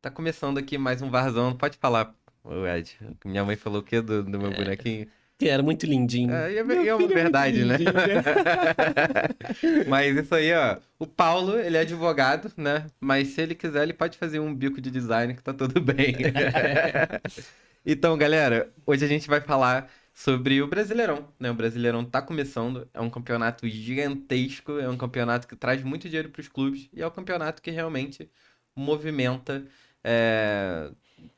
Tá começando aqui mais um Varzão. Pode falar, ô Ed. Minha mãe falou o quê do meu bonequinho? Que era muito lindinho. É Meu uma filho é muito verdade, né? lindinho, né? Mas isso aí, ó. O Paulo, ele é advogado, né? Mas se ele quiser, ele pode fazer um bico de design que tá tudo bem. Então, galera, hoje a gente vai falar sobre o Brasileirão, né? O Brasileirão tá começando, é um campeonato gigantesco, é um campeonato que traz muito dinheiro para os clubes e é um campeonato que realmente movimenta é,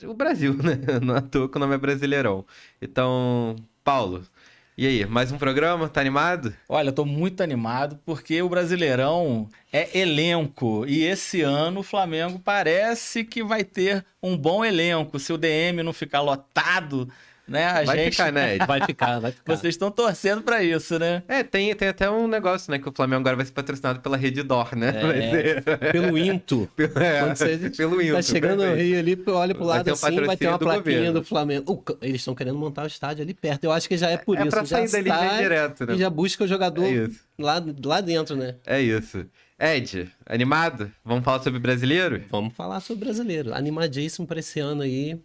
o Brasil, né? Não é à toa que o nome é Brasileirão. Então, Paulo, e aí, mais um programa? Tá animado? Olha, eu tô muito animado porque o Brasileirão é elenco e esse ano o Flamengo parece que vai ter um bom elenco. Se o DM não ficar lotado, né, Vai ficar, né, Ed? Vai ficar. Vocês estão torcendo pra isso, né? Tem até um negócio, né? Que o Flamengo agora vai ser patrocinado pela Redditor, né? Vai ser... Pelo Into. Quando você pelo Into, tá chegando no perfeito. Rio ali, olha pro Vai lado ter um assim, vai ter patrocínio uma do plaquinha governo. do Flamengo. Eles estão querendo montar o estádio ali perto. Eu acho que já é por É isso. pra sair dali já direto, né? E já busca o jogador É isso. lá dentro, né? É isso. Ed, animado? Vamos falar sobre brasileiro? Vamos falar sobre brasileiro. Animadíssimo pra esse ano aí.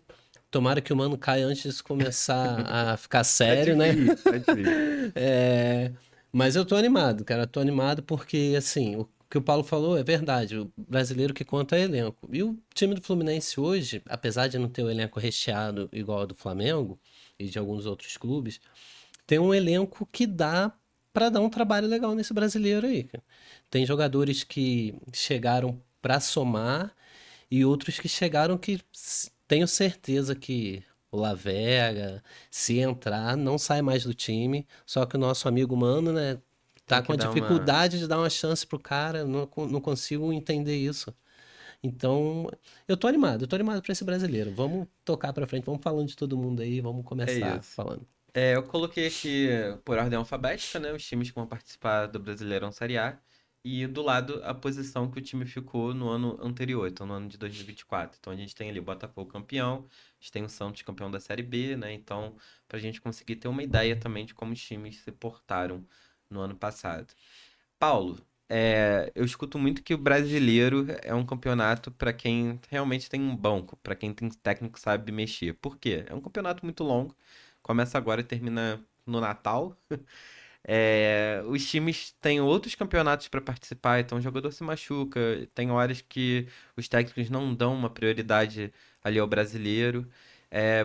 Tomara que o mano caia antes de começar a ficar sério, né? É difícil. Mas eu tô animado, cara. Tô animado porque, assim, o que o Paulo falou é verdade. O brasileiro que conta é elenco. E o time do Fluminense hoje, apesar de não ter o elenco recheado igual ao do Flamengo e de alguns outros clubes, tem um elenco que dá pra dar um trabalho legal nesse brasileiro aí, cara. Tem jogadores que chegaram pra somar e outros que chegaram que tenho certeza que o Lavega, se entrar, não sai mais do time. Só que o nosso amigo Mano, né, tá Tem que com a dar dificuldade de dar uma chance pro cara. Não consigo entender isso. Então, eu tô animado pra esse brasileiro. Vamos tocar pra frente, vamos falando de todo mundo aí, vamos começar isso. falando. Eu coloquei aqui por ordem alfabética, né? Os times que vão participar do Brasileirão Série A. E do lado a posição que o time ficou no ano anterior, então no ano de 2024. Então a gente tem ali o Botafogo campeão, a gente tem o Santos campeão da Série B, né? Então, pra gente conseguir ter uma ideia também de como os times se portaram no ano passado. Paulo, eu escuto muito que o brasileiro é um campeonato para quem realmente tem um banco, para quem tem técnico que sabe mexer. Por quê? É um campeonato muito longo, começa agora e termina no Natal. Os times têm outros campeonatos para participar, então o jogador se machuca, tem horas que os técnicos não dão uma prioridade ali ao brasileiro.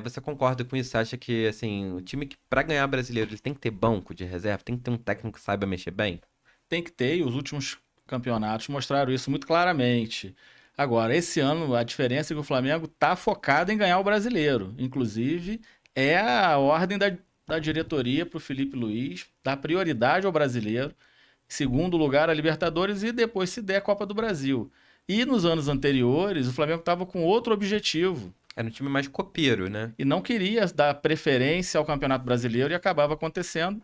Você concorda com isso? Você acha que assim, o time que para ganhar brasileiro ele tem que ter banco de reserva, tem que ter um técnico que saiba mexer bem? Tem que ter, e os últimos campeonatos mostraram isso muito claramente. Agora, esse ano, a diferença é que o Flamengo está focado em ganhar o brasileiro. Inclusive, é a ordem da diretoria para o Felipe Luiz dar prioridade ao brasileiro. Segundo lugar, a Libertadores e depois, se der, a Copa do Brasil. E nos anos anteriores, o Flamengo estava com outro objetivo. Era um time mais copeiro, né? E não queria dar preferência ao Campeonato Brasileiro e acabava acontecendo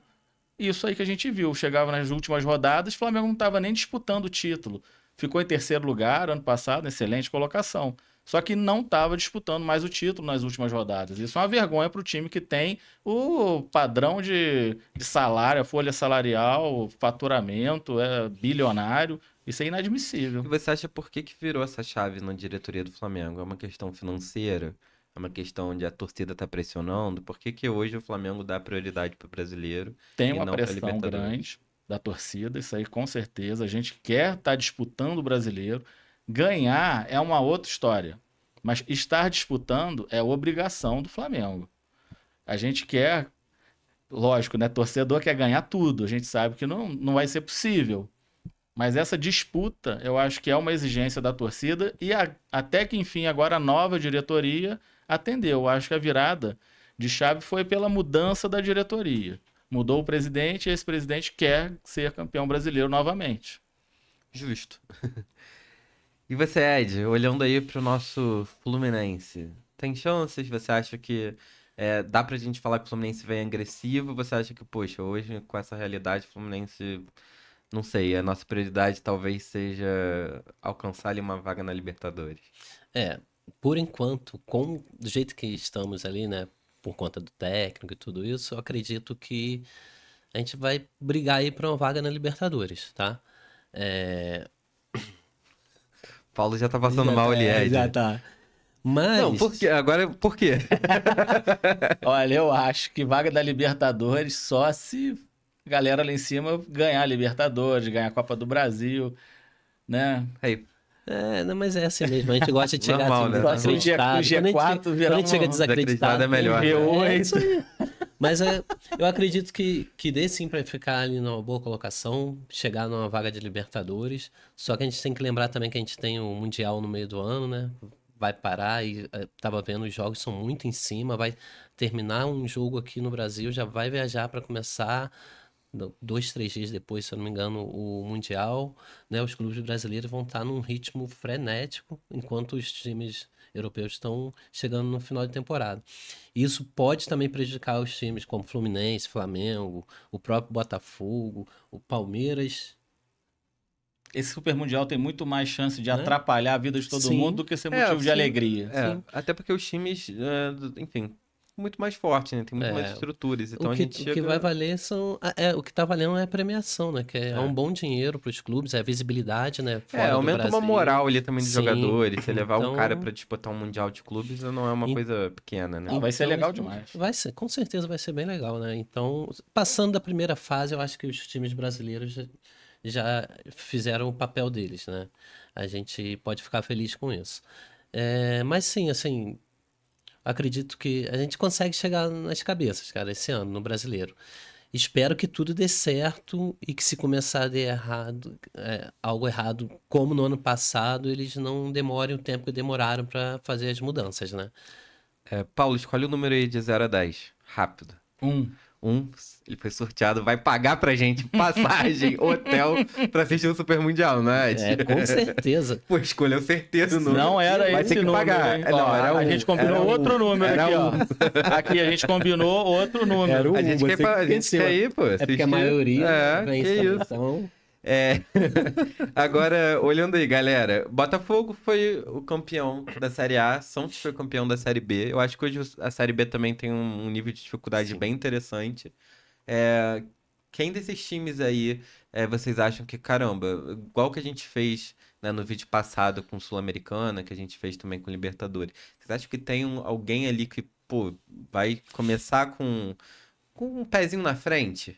isso aí que a gente viu. Chegava nas últimas rodadas, o Flamengo não estava nem disputando o título. Ficou em terceiro lugar ano passado, excelente colocação. Só que não estava disputando mais o título nas últimas rodadas. Isso é uma vergonha para o time que tem o padrão de salário, a folha salarial, o faturamento, é bilionário. Isso é inadmissível. E você acha por que virou essa chave na diretoria do Flamengo? É uma questão financeira? É uma questão onde a torcida tá pressionando? Por que hoje o Flamengo dá prioridade pro brasileiro Tem e uma não pra pressão Libertadores? grande da torcida, isso aí com certeza. A gente quer estar disputando o brasileiro. Ganhar é uma outra história. Mas estar disputando é obrigação do Flamengo. A gente quer, lógico, né? Torcedor quer ganhar tudo. A gente sabe que não vai ser possível. Mas essa disputa, eu acho que é uma exigência da torcida e até que, enfim, agora a nova diretoria atendeu. Eu acho que a virada de chave foi pela mudança da diretoria. Mudou o presidente e esse presidente quer ser campeão brasileiro novamente. Justo. E você, Ed, olhando aí pro nosso Fluminense, tem chances? Você acha que dá pra gente falar que o Fluminense vem agressivo? Você acha que, poxa, hoje com essa realidade, o Fluminense, não sei, a nossa prioridade talvez seja alcançar ali uma vaga na Libertadores? É, por enquanto, do jeito que estamos ali, né, por conta do técnico e tudo isso, eu acredito que a gente vai brigar aí pra uma vaga na Libertadores, tá? É, Paulo já tá passando mal ali, Ed. já tá. Mas... Não, por quê? Agora, por quê? Olha, eu acho que vaga da Libertadores só se a galera lá em cima ganhar a Libertadores, ganhar a Copa do Brasil, né? Aí, Não, mas é assim mesmo, a gente gosta de chegar Normal, assim, né? Só se o desacreditado. G4 virar Quando a gente chega um desacreditado, desacreditado é melhor. G8. É isso aí. Mas eu acredito que dê sim para ficar ali numa boa colocação, chegar numa vaga de Libertadores. Só que a gente tem que lembrar também que a gente tem o Mundial no meio do ano, né? Vai parar e tava vendo, os jogos são muito em cima, vai terminar um jogo aqui no Brasil, já vai viajar para começar 2, 3 dias depois, se eu não me engano, o Mundial, né? Os clubes brasileiros vão estar num ritmo frenético, enquanto os times europeus estão chegando no final de temporada. Isso pode também prejudicar os times como Fluminense, Flamengo, o próprio Botafogo, o Palmeiras, Esse Super Mundial tem muito mais chance de né? atrapalhar a vida de todo Sim. mundo do que ser motivo de sim. alegria. Sim. Até porque os times, enfim, muito mais fortes, né? Tem muito mais É, estruturas. Então O a que, gente o que chega... vai valer são. O que tá valendo é a premiação, né? Que é um bom dinheiro para os clubes, é a visibilidade, né? Fora do aumenta uma Brasil. moral ali também dos Sim. jogadores. Você levar um Então- cara pra disputar um Mundial de Clubes não é uma E- coisa pequena, né? Não, vai ser Então, legal demais. Vai ser, com certeza vai ser bem legal, né? Então, passando da primeira fase, eu acho que os times brasileiros já fizeram o papel deles, né? A gente pode ficar feliz com isso. Mas sim, assim, acredito que a gente consegue chegar nas cabeças, cara, esse ano, no brasileiro. Espero que tudo dê certo e que se começar a dar errado, algo errado, como no ano passado, eles não demorem o tempo que demoraram para fazer as mudanças, né? Paulo, escolhe o número aí de 0 a 10. Rápido. Ele foi sorteado, vai pagar pra gente passagem, hotel, pra assistir o Super Mundial, não é? Com certeza. Pô, escolheu certeza o número. Não era Vai esse ter que número, pagar. hein? Não, Ó, era a um. gente combinou Era um. outro número Era aqui, ó. um. Aqui a gente combinou outro número. Era um. A gente Você quer, a gente esqueceu. quer ir, pô. É porque a assistir. maioria vem que também, isso. então... Agora, olhando aí, galera. Botafogo foi o campeão da Série A, Santos foi o campeão da Série B. Eu acho que hoje a Série B também tem um nível de dificuldade Sim. bem interessante. Quem desses times aí vocês acham que, caramba, igual que a gente fez, né, no vídeo passado com Sul-Americana, que a gente fez também com Libertadores, vocês acham que tem alguém ali que, pô, vai começar com um pezinho na frente?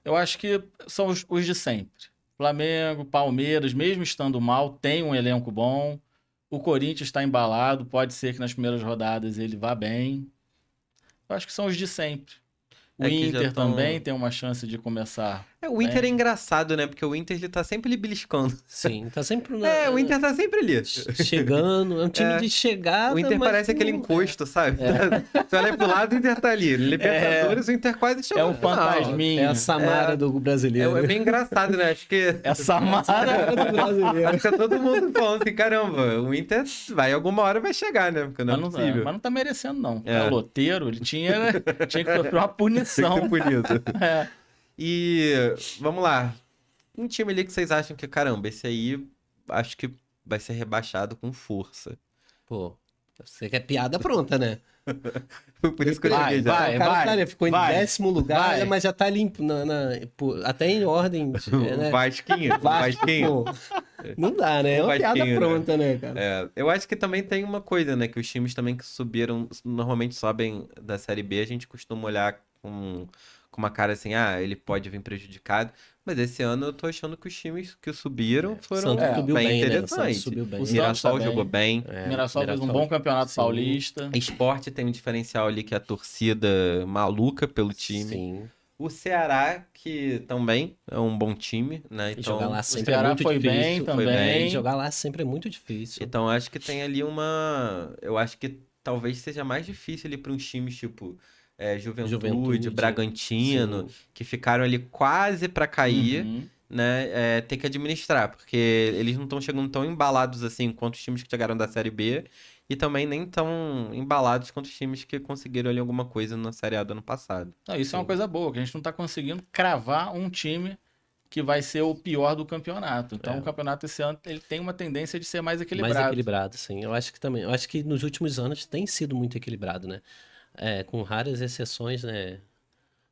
Eu acho que são os de sempre. Flamengo, Palmeiras, mesmo estando mal, tem um elenco bom. O Corinthians está embalado, pode ser que nas primeiras rodadas ele vá bem. Eu acho que são os de sempre. O Que já Inter tão- também tem uma chance de começar. O Inter é engraçado, né? Porque o Inter ele tá sempre ali beliscando. Sim, tá sempre O Inter tá sempre ali. chegando. É um time de chegada, O Inter mas parece aquele não- encosto, sabe? Você olha pro lado, o Inter tá ali. Libertadores, o Inter quase chegou É um no final. fantasminha. É a Samara do brasileiro. É bem engraçado, né? Acho que... Essa Mara. do brasileiro. Acho que tá todo mundo falando assim, caramba, o Inter alguma hora vai chegar, né? Porque não é Mas possível. não tá merecendo, não. É. O loteiro, ele tinha que sofrer uma Tem que punição. ser punido. É. E vamos lá. Um time ali que vocês acham que, caramba, esse aí acho que vai ser rebaixado com força. Pô, você quer piada pronta, né? Foi por isso que eu Vai, cheguei já. vai. O cara ficou em vai, 10º lugar, vai. mas já tá limpo, até em ordem. Né? Vasquinho, Vasquinho. Pô, não dá, né? É uma Vasquinho, piada né? pronta, né, cara? Eu acho que também tem uma coisa, né? Que os times também que subiram, normalmente sobem da Série B, a gente costuma olhar com uma cara assim, ele pode vir prejudicado. Mas esse ano eu tô achando que os times que subiram foram Santos subiu bem bem, né? interessantes. Santos subiu bem. O O Mirassol Santos tá jogou bem. Mirassol fez um bom campeonato sim. paulista. Esporte tem um diferencial ali que é a torcida maluca pelo time. Sim. O Ceará, que também é um bom time, né? E jogar lá O sempre é Ceará muito foi difícil. bem foi também. bem. E jogar lá sempre é muito difícil. Então acho que tem ali uma. Eu acho que talvez seja mais difícil ali para uns times tipo Juventude, Bragantino, Sim. que ficaram ali quase para cair, Uhum. né? Ter que administrar, porque eles não estão chegando tão embalados assim quanto os times que chegaram da Série B. E também nem tão embalados quanto os times que conseguiram ali alguma coisa na Série A do ano passado. Não, isso é uma coisa boa, que a gente não tá conseguindo cravar um time que vai ser o pior do campeonato. Então, o campeonato esse ano ele tem uma tendência de ser mais equilibrado. Mais equilibrado, sim. Eu acho que também. Eu acho que nos últimos anos tem sido muito equilibrado, né? Com raras exceções, né?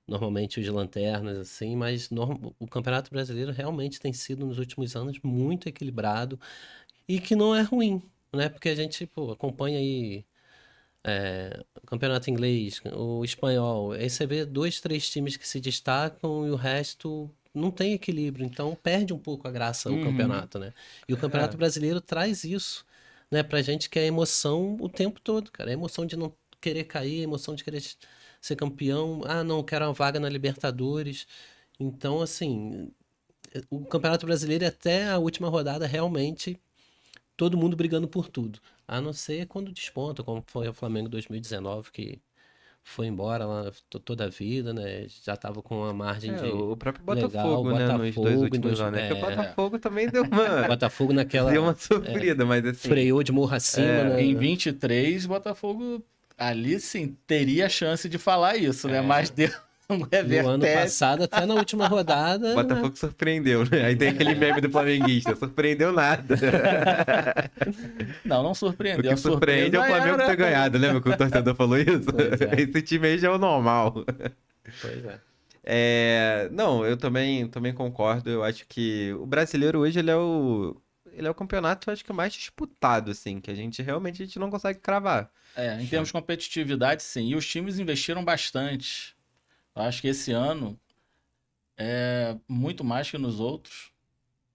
Normalmente os lanternas, assim, mas o Campeonato Brasileiro realmente tem sido, nos últimos anos, muito equilibrado e que não é ruim. né? Porque a gente, pô, acompanha aí o campeonato inglês, o espanhol. Aí você vê 2, 3 times que se destacam e o resto não tem equilíbrio. Então perde um pouco a graça o campeonato, né? E o Campeonato Brasileiro traz isso, né? Pra gente que é emoção o tempo todo, cara. É emoção de não querer cair, emoção de querer ser campeão. Ah, não, quero uma vaga na Libertadores. Então, assim, o Campeonato Brasileiro até a última rodada realmente todo mundo brigando por tudo. A não ser quando desponta, como foi o Flamengo 2019, que foi embora lá toda a vida, né? Já tava com uma margem de O próprio legal, Botafogo, né, nos dois últimos anos, né? Que o Botafogo também deu uma, Botafogo naquela deu uma sofrida, mas assim... freou de morro acima, né? Em 23, Botafogo ali sim teria chance de falar isso, né? Mas deu um No ano revertério. passado, até na última rodada, O Botafogo surpreendeu, né? Aí tem aquele meme do flamenguista, surpreendeu nada. Não O surpreendeu. que surpreende é o Flamengo ter ganhado, lembra que o torcedor falou isso? Pois é. Esse time aí já é o normal. pois é. Não, eu também concordo. Eu acho que o brasileiro hoje ele é o campeonato, eu acho que mais disputado, assim, que a gente não consegue cravar. Em termos de competitividade, sim. E os times investiram bastante. Eu acho que esse ano, muito mais que nos outros,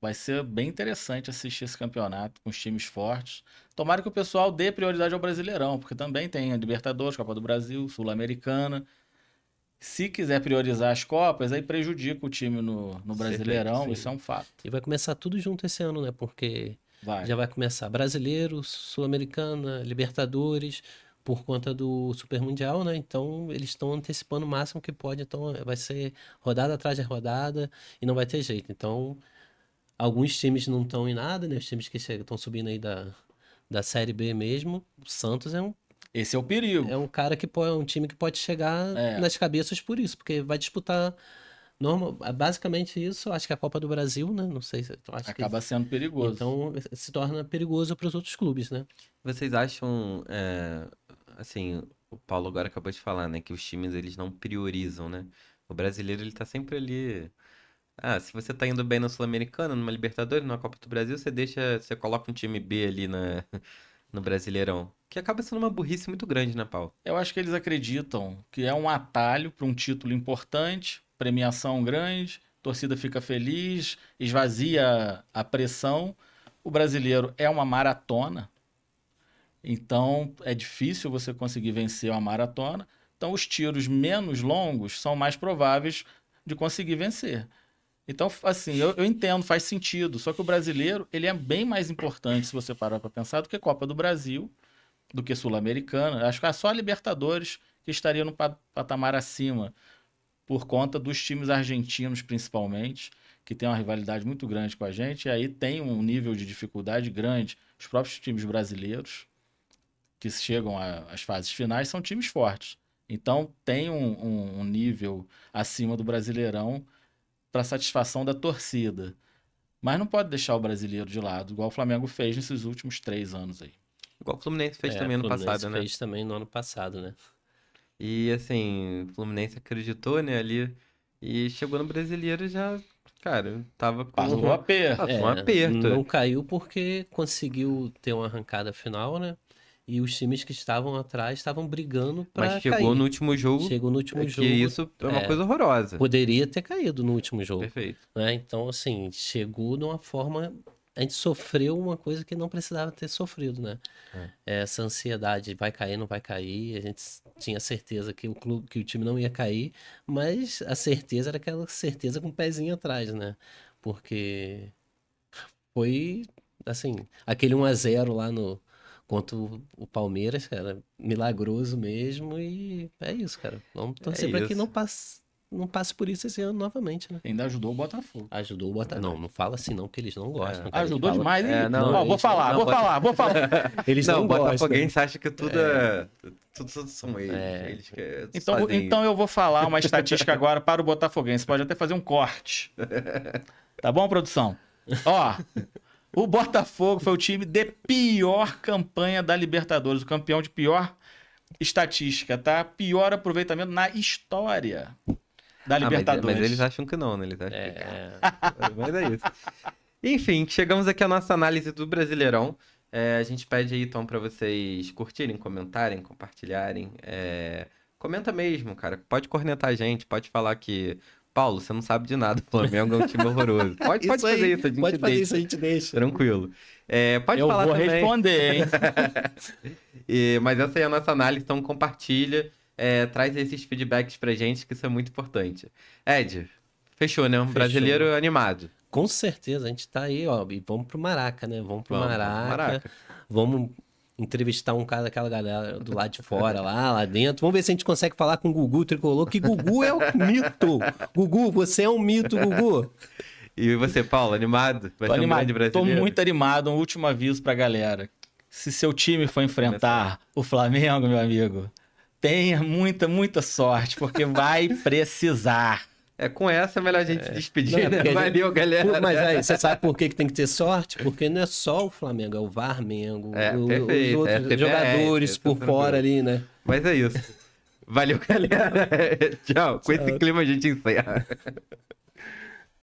vai ser bem interessante assistir esse campeonato com os times fortes. Tomara que o pessoal dê prioridade ao Brasileirão, porque também tem a Libertadores, Copa do Brasil, Sul-Americana. Se quiser priorizar as Copas, aí prejudica o time no Brasileirão, sim. isso é um fato. E vai começar tudo junto esse ano, né? Porque já vai começar Brasileiro, Sul-Americana, Libertadores, por conta do Super Mundial, né? Então eles estão antecipando o máximo que pode. Então vai ser rodada atrás de rodada e não vai ter jeito. Então alguns times não estão em nada, né? Os times que estão subindo aí da Série B mesmo. O Santos Esse é o perigo. é um cara que é um time que pode chegar nas cabeças por isso, porque vai disputar basicamente isso. Acho que a Copa do Brasil, né? Não sei se acho Acaba sendo perigoso. então se torna perigoso para os outros clubes, né? Vocês acham, assim, o Paulo agora acabou de falar, né, que os times eles não priorizam, né? O brasileiro ele tá sempre ali. Ah, se você tá indo bem na Sul-Americana, numa Libertadores, numa Copa do Brasil, você coloca um time B ali no Brasileirão. Que acaba sendo uma burrice muito grande, né, Paulo? Eu acho que eles acreditam que é um atalho para um título importante, premiação grande, torcida fica feliz, esvazia a pressão. O brasileiro é uma maratona, então é difícil você conseguir vencer uma maratona. Então os tiros menos longos são mais prováveis de conseguir vencer. Então, assim, eu entendo, faz sentido. Só que o brasileiro, ele é bem mais importante, se você parar para pensar, do que Copa do Brasil, do que Sul-Americana. Acho que é só a Libertadores que estaria no patamar acima, por conta dos times argentinos, principalmente, que tem uma rivalidade muito grande com a gente, e aí tem um nível de dificuldade grande. Os próprios times brasileiros, que chegam às fases finais, são times fortes. Então, tem um nível acima do Brasileirão para satisfação da torcida. Mas não pode deixar o brasileiro de lado, igual o Flamengo fez nesses últimos 3 anos aí. Igual o Fluminense fez também no passado, né? Fez também no ano passado, né? E assim, o Fluminense acreditou, né, ali. E chegou no Brasileiro já, cara, tava com Passou um aperto. Passou um aperto. Não caiu porque conseguiu ter uma arrancada final, né? E os times que estavam atrás estavam brigando para Mas chegou cair. no último jogo. Chegou no último que jogo. isso é uma coisa horrorosa. Poderia ter caído no último jogo. Perfeito. Né? Então, assim, chegou de uma forma. A gente sofreu uma coisa que não precisava ter sofrido, né? Essa ansiedade, vai cair, não vai cair. A gente tinha certeza que que o time não ia cair, mas a certeza era aquela certeza com o pezinho atrás, né? Porque foi, assim, aquele 1-0 lá contra o Palmeiras, cara, milagroso mesmo, e é isso, cara. Vamos torcer para que isso. não passe por isso esse ano novamente, né? Ainda ajudou o Botafogo. Ajudou o Botafogo. Não fala assim não, que eles não gostam. cara. Ajudou Eles falam- demais. não, Ó, eles vou falar. Eles Não, não o gostam. Botafoguense acha que tudo tudo são eles. Eles que Então eu vou falar uma estatística agora para o Botafoguense. Pode até fazer um corte. Tá bom, produção? Ó, o Botafogo foi o time de pior campanha da Libertadores. O campeão de pior estatística, tá? Pior aproveitamento na história da Libertadores. Mas eles acham que não, né? Eles acham que... Mas é isso. Enfim, chegamos aqui à nossa análise do Brasileirão. A gente pede aí, então, pra vocês curtirem, comentarem, compartilharem. Comenta mesmo, cara. Pode cornetar a gente, pode falar que... Paulo, você não sabe de nada, o Flamengo é um time horroroso. Pode Isso aí, fazer isso, a gente pode fazer deixa. isso, a gente deixa. Tranquilo. Pode Eu falar vou também. responder, hein? Mas essa aí é a nossa análise, então compartilha, traz esses feedbacks pra gente, que isso é muito importante. Ed, fechou, né? Um Fechou. brasileiro animado. Com certeza, a gente tá aí, ó, e vamos pro Maraca, né? Vamos pro Vamos pro Maraca, Maraca. vamos entrevistar um cara daquela galera do lado de fora, lá dentro. Vamos ver se a gente consegue falar com o Gugu Tricolor, que Gugu é o mito. Gugu, você é um mito, Gugu. E você, Paulo, animado? Vai ser um grande Tô brasileiro? muito animado. Um último aviso pra galera. Se seu time for enfrentar o Flamengo, meu amigo, tenha muita sorte, porque vai precisar. Com essa é melhor a gente se despedir, Não, é né? porque a gente- Valeu, galera. Mas aí, você sabe por que tem que ter sorte? Porque não é só o Flamengo, é o Varmengo, Perfeito, os outros TBS, jogadores por tranquilo. fora ali, né? Mas é isso. Valeu, galera. Tchau. Com esse clima a gente encerra.